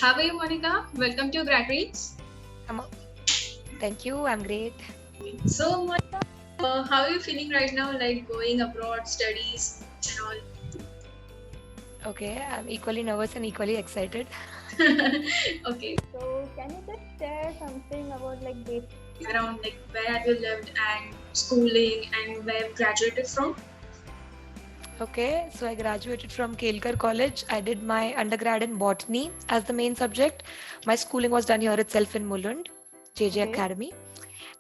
How are you, Monica? Welcome to Grad Reads. I'm, Thank you. I'm great. So, Monica, how are you feeling right now? Like going abroad, studies, and all. Okay, I'm equally nervous and equally excited. Okay. So can you just share something about like this? Around like where have you lived and schooling and where you graduated from? Okay, so I graduated from Kelkar College. I did my undergrad in botany as the main subject. My schooling was done here itself in Mulund, JJ Okay. Academy.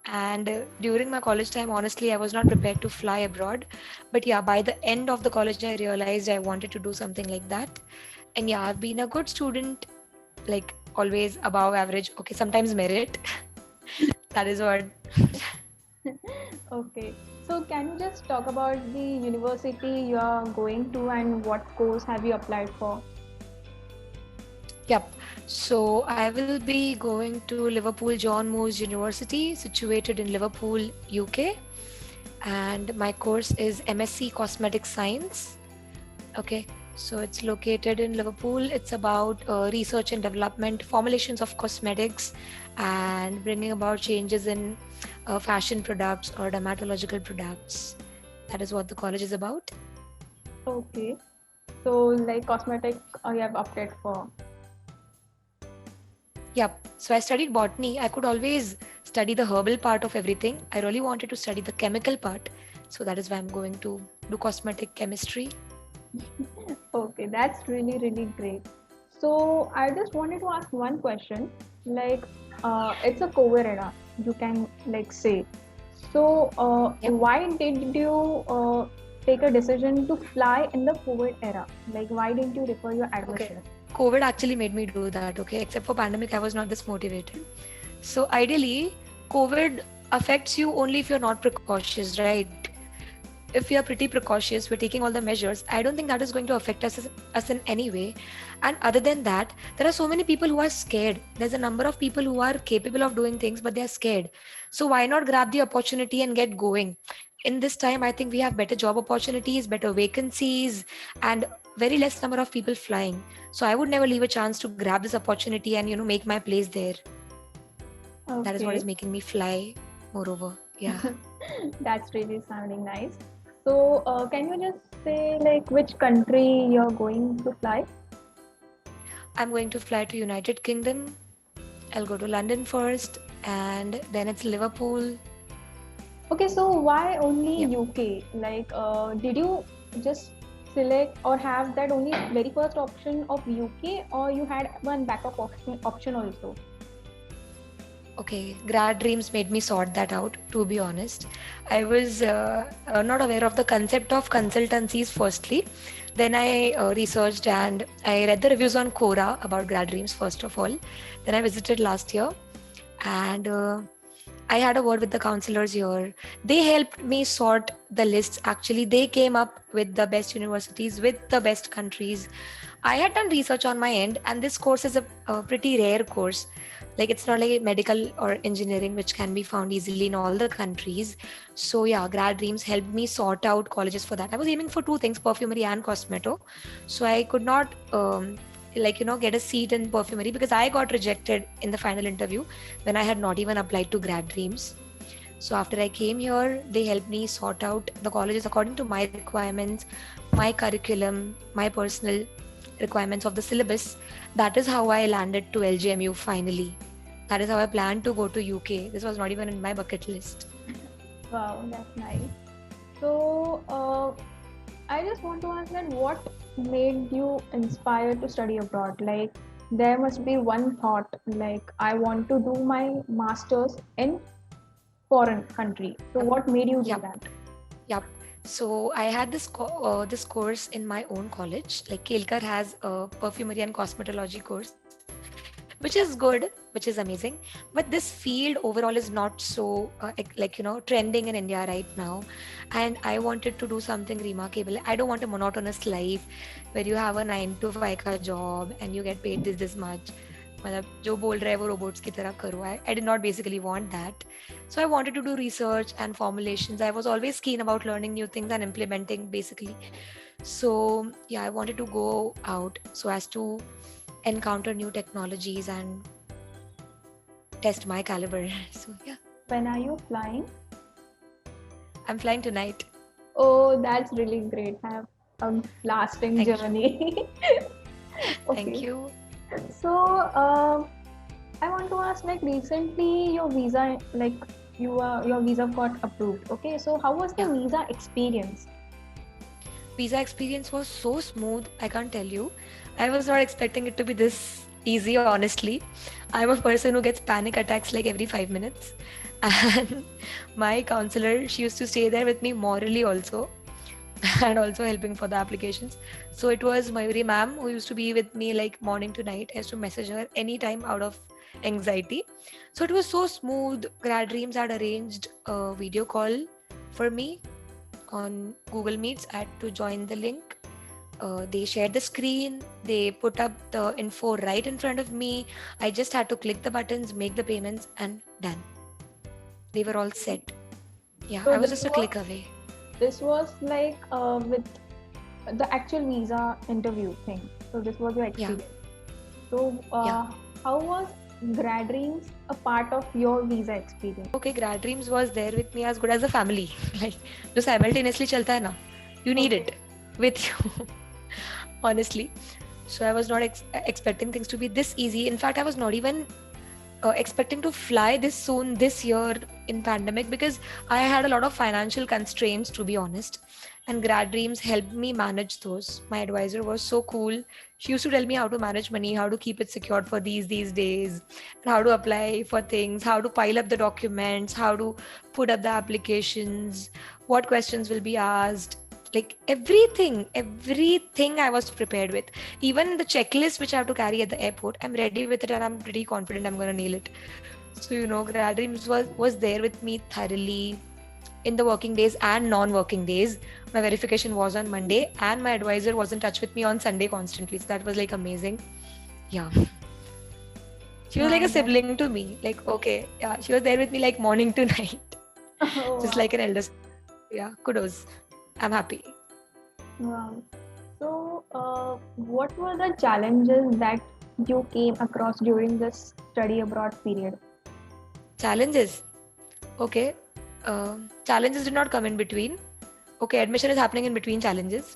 And during my college time, honestly, I was not prepared to fly abroad. But yeah, by the end of the college, I realized I wanted to do something like that. And yeah, I've been a good student, like always above average. Okay, sometimes merit. That is what. Okay. So can you just talk about the university you are going to and what course have you applied for? Yep. So I will be going to Liverpool John Moores University, situated in Liverpool, UK. And my course is MSc Cosmetic Science. Okay. So it's located in Liverpool. It's about research and development, formulations of cosmetics, and bringing about changes in fashion products or dermatological products. That is what the college is about. Okay. So like cosmetic you have opted for. Yep. So I studied botany. I could always study the herbal part of everything. I really wanted to study the chemical part. So that is why I'm going to do cosmetic chemistry. Okay, that's really great. So I just wanted to ask one question. Like it's a COVID era, you can like say. So Yep. why did you take a decision to fly in the COVID era? Like why didn't you refer your Okay. admission? COVID actually made me do that. Okay. Except for pandemic, I was not this motivated. So ideally, COVID affects you only if you're not precautious, right? If we are pretty precautious, we're taking all the measures, I don't think that is going to affect us in any way. And other than that, there are so many people who are scared. There's a number of people who are capable of doing things, but they're scared. So why not grab the opportunity and get going? In this time, I think we have better job opportunities, better vacancies, and very less number of people flying. So I would never leave a chance to grab this opportunity and make my place there. That is what is Okay, making me fly moreover. Yeah. that's really sounding nice. So can you just say like which country you're going to fly? I'm going to fly to United Kingdom. I'll go to London first, and then it's Liverpool. Okay, so why only Yep. UK? Like, did you just select or have that only very first option of UK, or you had one backup option also? Okay, grad dreams made me sort that out, to be honest. I was not aware of the concept of consultancies, firstly. Then I researched and I read the reviews on Quora about grad dreams, first of all. Then I visited last year and I had a word with the counselors here. They helped me sort the lists. Actually, they came up with the best universities, with the best countries. I had done research on my end, and this course is a pretty rare course. Like, it's not like medical or engineering, which can be found easily in all the countries. So, yeah, Grad Dreams helped me sort out colleges for that. I was aiming for two things, perfumery and cosmeto. So, I could not. Get a seat in perfumery because I got rejected in the final interview when I had not even applied to Grad Dreams. So after I came here, they helped me sort out the colleges according to my requirements, my curriculum, my personal requirements of the syllabus. That is how I landed to LGMU finally. That is how I planned to go to UK. This was not even in my bucket list. Wow, that's nice. So, I just want to ask that what made you inspired to study abroad? Like, there must be one thought, like, I want to do my master's in foreign country. So, Yep. what made you do Yep. that? Yep. So I had this course in my own college. Like Kelkar has a perfumery and cosmetology course, which is good, which is amazing. But this field overall is not so trending in India right now. And I wanted to do something remarkable. I don't want a monotonous life where you have a 9 to 5 का job and you get paid this much. मतलब जो बोल रहा है वो robots की तरह करो. I did not basically want that. So I wanted to do research and formulations. I was always keen about learning new things and implementing basically. So yeah, I wanted to go out so as to encounter new technologies and test my caliber. So yeah, When are you flying? I'm flying tonight. Oh, that's really great. Have a lasting Thank you. journey. Thank Okay. you. So, I want to ask, like, recently your visa, like, your visa got approved. Okay. So, how was the Yeah. visa experience? Visa experience was so smooth, I can't tell you. I was not expecting it to be this easy, honestly. I'm a person who gets panic attacks like every 5 minutes. And my counselor, she used to stay there with me morally also, and also helping for the applications. So it was Mayuri ma'am who used to be with me like morning to night. I used to message her anytime out of anxiety. So it was so smooth. Grad Dreams had arranged a video call for me on Google Meets. I had to join the link. They shared the screen, they put up the info right in front of me. I just had to click the buttons, make the payments, and done. They were all set. Yeah, So I was just a click away. this was like with the actual visa interview thing. So this was your Yeah, experience. So yeah. how was Grad Dreams a part of your visa experience? Okay, Grad Dreams was there with me as good as a family. Like, जो simultaneously चलता है ना, you need Okay. it with you. Honestly. So I was not expecting things to be this easy. In fact, I was not even expecting to fly this soon this year in pandemic, because I had a lot of financial constraints, to be honest, and Grad Dreams helped me manage those. My advisor was so cool. She used to tell me how to manage money, how to keep it secured for these days, and how to apply for things, how to pile up the documents, how to put up the applications, what questions will be asked. Like everything I was prepared with. Even the checklist which I have to carry at the airport, I'm ready with it and I'm pretty confident I'm gonna nail it. So Grad Dreams was there with me thoroughly in the working days and non-working days. My verification was on Monday, and my advisor was in touch with me on Sunday constantly. So that was like amazing. Yeah. She was like a Wow, that sibling to me. Like, okay, yeah, she was there with me like morning to night, oh, just wow. like an elder. Yeah, kudos. I'm happy. Wow. So, what were the challenges that you came across during this study abroad period? Challenges. Okay. Challenges did not come in between. Okay, admission is happening in between challenges.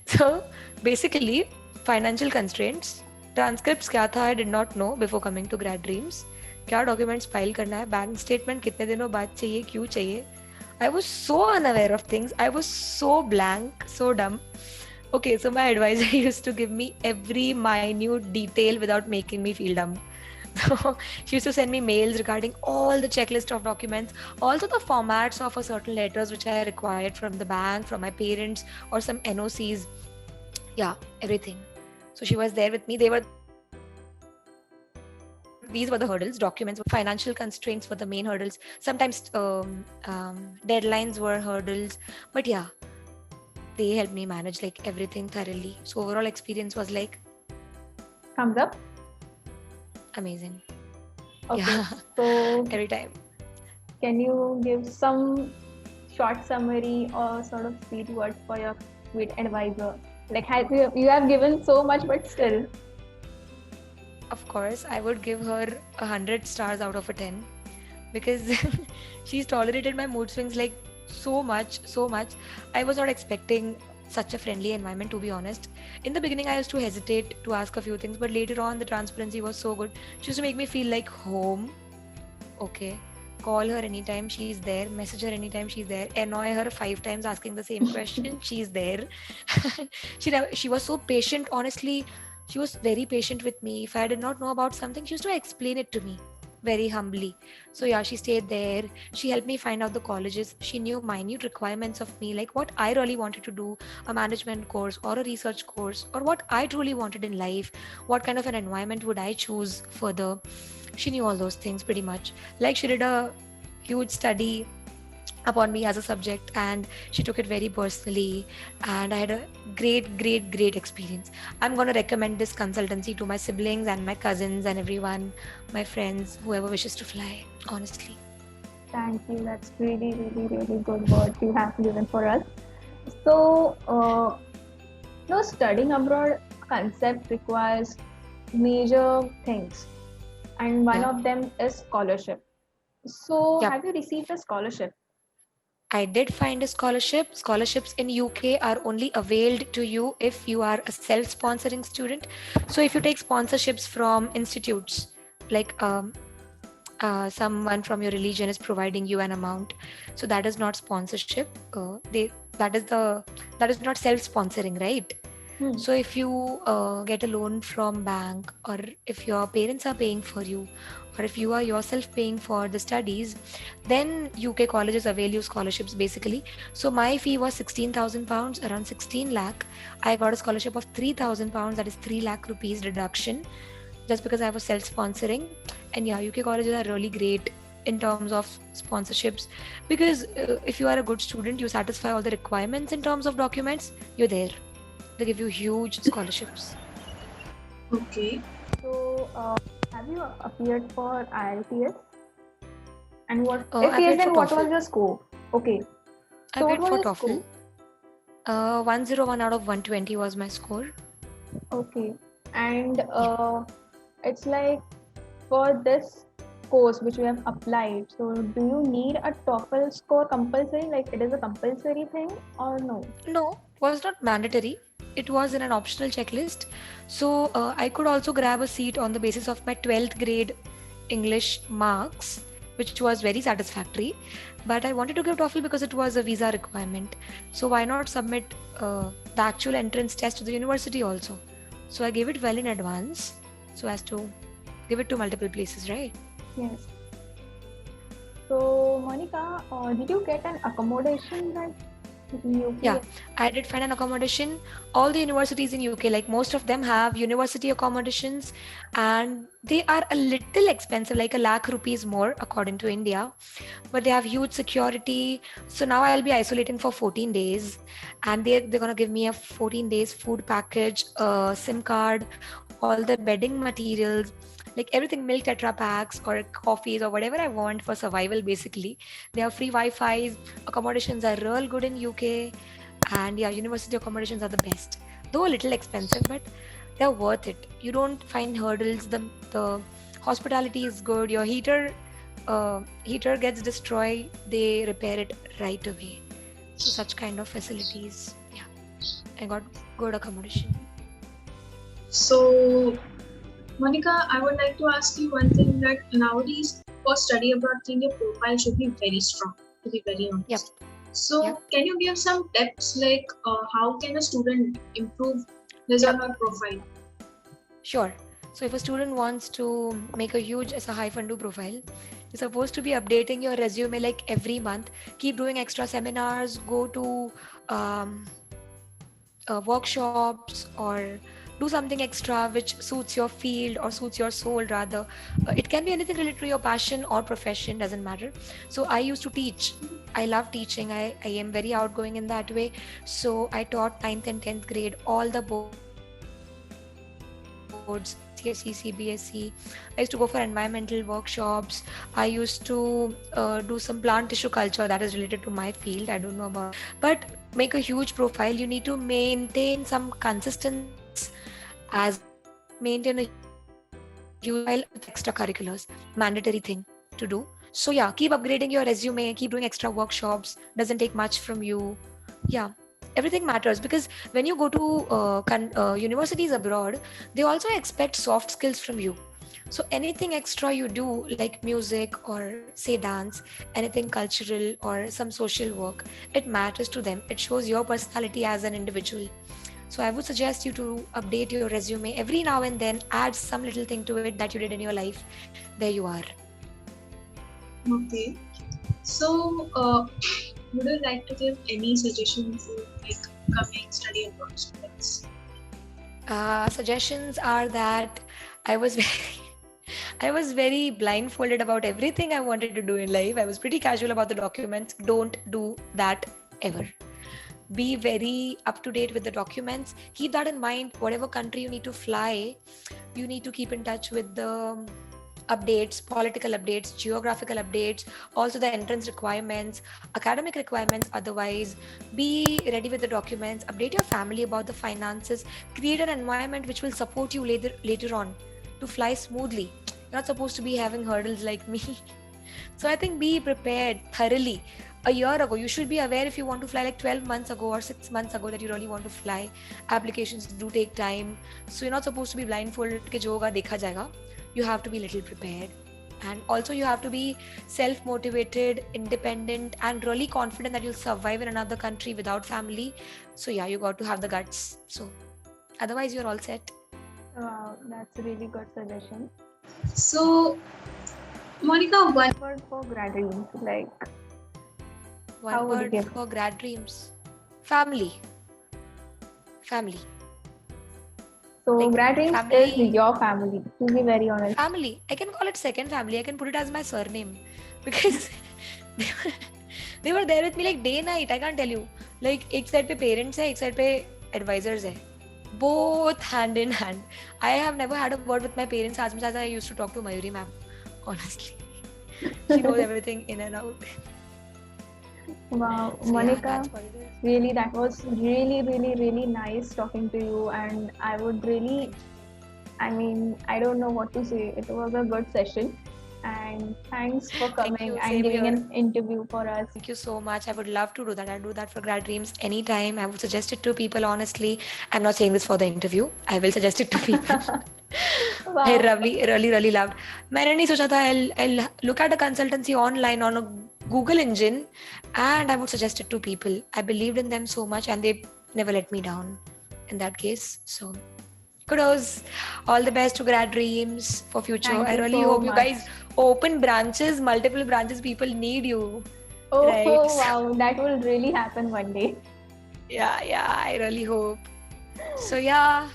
So basically, financial constraints. Transcripts क्या था I did not know before coming to Grad Dreams. क्या documents file करना है, bank statement कितने दिनों बाद चाहिए, क्यों चाहिए. I was so unaware of things. I was so blank, so dumb. Okay, so my advisor used to give me every minute detail without making me feel dumb. So she used to send me mails regarding all the checklist of documents, also the formats of a certain letters which I required from the bank, from my parents, or some NOCs. Yeah, everything. So she was there with me. These were the hurdles. Documents, financial constraints were the main hurdles. Sometimes deadlines were hurdles. But yeah, they helped me manage like everything thoroughly. So overall experience was like Thumbs up. amazing. Okay. Yeah, So, every time. can you give some short summary or sort of sweet words for your sweet advisor? Like, you have given so much, but still. Of course, I would give her 100 stars out of a 10, because she's tolerated my mood swings like so much, so much. I was not expecting such a friendly environment, to be honest. In the beginning, I used to hesitate to ask a few things, but later on, the transparency was so good. She used to make me feel like home. Okay. Call her anytime she's there, message her anytime she's there, annoy her 5 times asking the same question, she's there. She was so patient, honestly. She was very patient with me. If I did not know about something, she used to explain it to me very humbly. So yeah, she stayed there. She helped me find out the colleges. She knew minute requirements of me, like what I really wanted to do, a management course or a research course, or what I truly wanted in life, what kind of an environment would I choose further. She knew all those things pretty much. Like, she did a huge study upon me as a subject, and she took it very personally, and I had a great experience. I'm going to recommend this consultancy to my siblings and my cousins and everyone, my friends, whoever wishes to fly, honestly. Thank you. That's really good words you have given for us. So, No, studying abroad concept requires major things, and one Yeah. of them is scholarship. So, Yep. have you received a scholarship? I did find a scholarship. Scholarships in UK are only availed to you if you are a self-sponsoring student. So if you take sponsorships from institutes, like someone from your religion is providing you an amount, so that is not sponsorship. That is the that is not self-sponsoring, right? Hmm. So if you get a loan from bank, or if your parents are paying for you, or if you are yourself paying for the studies, then UK colleges avail you scholarships basically. So my fee was £16,000, around 16 lakh. I got a scholarship of £3,000, that is 3 lakh rupees reduction, just because I was self-sponsoring. And yeah, UK colleges are really great in terms of sponsorships, because if you are a good student, you satisfy all the requirements in terms of documents, you're there. They give you huge scholarships. Okay. So, have you appeared for IELTS? And what, I if yes, applied for then what was TOEFL. your score? Okay. I So, what applied was for your TOEFL. score? 101 out of 120 was my score. Okay. And Yeah. it's like for this course which you have applied, so do you need a TOEFL score compulsory? Like it is a compulsory thing or no? No, was not mandatory. It was in an optional checklist. So I could also grab a seat on the basis of my 12th grade English marks, which was very satisfactory. But I wanted to give TOEFL because it was a visa requirement. So why not submit the actual entrance test to the university also? So I gave it well in advance, so as to give it to multiple places, right? Yes. So, Monica, did you get an accommodation that in Yeah, UK? I did find an accommodation. All the universities in UK, like most of them, have university accommodations, and they are a little expensive, like a lakh rupees more according to India. But they have huge security. So now I'll be isolating for 14 days, and they're gonna give me a 14 days food package, a SIM card, all the bedding materials, like everything, milk tetra packs or coffees or whatever I want for survival basically. They have free Wi-Fi's. Accommodations are real good in UK, and yeah, university accommodations are the best. Though a little expensive, but they're worth it. You don't find hurdles. The hospitality is good. Your heater gets destroyed, they repair it right away. So such kind of facilities. Yeah, I got good accommodation. So, Monica, I would like to ask you one thing that nowadays for study abroad thing, your profile should be very strong, to be very Yep, honest. So, yep, can you give some tips like how can a student improve his or yep. her profile? Sure. So if a student wants to make a huge SI-Fundu profile, you're supposed to be updating your resume like every month. Keep doing extra seminars, go to um, workshops, or do something extra which suits your field or suits your soul rather. It can be anything related to your passion or profession, doesn't matter. So I used to teach. I love teaching. I am very outgoing in that way. So I taught ninth and 10th grade, all the boards, CSE, CBSE. I used to go for environmental workshops. I used to do some plant tissue culture that is related to my field. I don't know about it. But make a huge profile, you need to maintain some consistency as maintain a huge profile with extracurriculars, mandatory thing to do. So yeah, keep upgrading your resume, keep doing extra workshops, doesn't take much from you. Yeah, everything matters, because when you go to universities abroad, they also expect soft skills from you. So anything extra you do, like music or say dance, anything cultural or some social work, it matters to them. It shows your personality as an individual. So I would suggest you to update your resume every now and then, add some little thing to it that you did in your life. There you are. Okay. So, would you like to give any suggestions for like coming study abroad students? Suggestions are that I was very I was very blindfolded about everything I wanted to do in life. I was pretty casual about the documents. Don't do that ever. Be very up to date with the documents. Keep that in mind. Whatever country you need to fly, you need to keep in touch with the updates, political updates, geographical updates, also the entrance requirements, academic requirements. Otherwise, be ready with the documents, update your family about the finances, create an environment which will support you later on to fly smoothly. You're not supposed to be having hurdles like me. So I think be prepared thoroughly. A year ago, you should be aware if you want to fly like 12 months ago or 6 months ago that you really want to fly. Applications do take time. So you're not supposed to be blindfolded ke jo hoga dekha jayega. You have to be little prepared. And also you have to be self-motivated, independent, and really confident that you'll survive in another country without family. So yeah, you got to have the guts. So otherwise you're all set. Wow, that's a really good suggestion. So, Monica, one Word for grad dreams, like One how would you word give? for grad dreams. Family. Family. So Like grad dreams family. is your family, to be very honest. Family. I can call it second family. I can put it as my surname because they were there with me like day night. I can't tell you. Like एक side पे parents है, एक side पे advisors है. Both hand in hand. I have never had a word with my parents as much as I used to talk to Mayuri ma'am. Honestly, she knows everything in and out. Wow, So yeah, Monica, that's what it is. really, that was really, really, really nice talking to you. And I would really, I mean, I don't know what to say. It was a good session. And thanks for Thank coming you. and Same giving here. an interview for us. Thank you so much. I would love to do that. I'll do that for grad dreams anytime. I would suggest it to people, honestly. I'm not saying this for the interview. I will suggest it to people. I Wow. really loved. मैंने नहीं सोचा था I'll look at a consultancy online on a Google engine and I would suggest it to people. I believed in them so much and they never let me down in that case. So kudos. All the best to grad dreams for future. Thank I you really so hope you much. guys open branches, multiple branches. People need you. Oh, Right. wow, that will really happen one day. Yeah, I really hope. So yeah,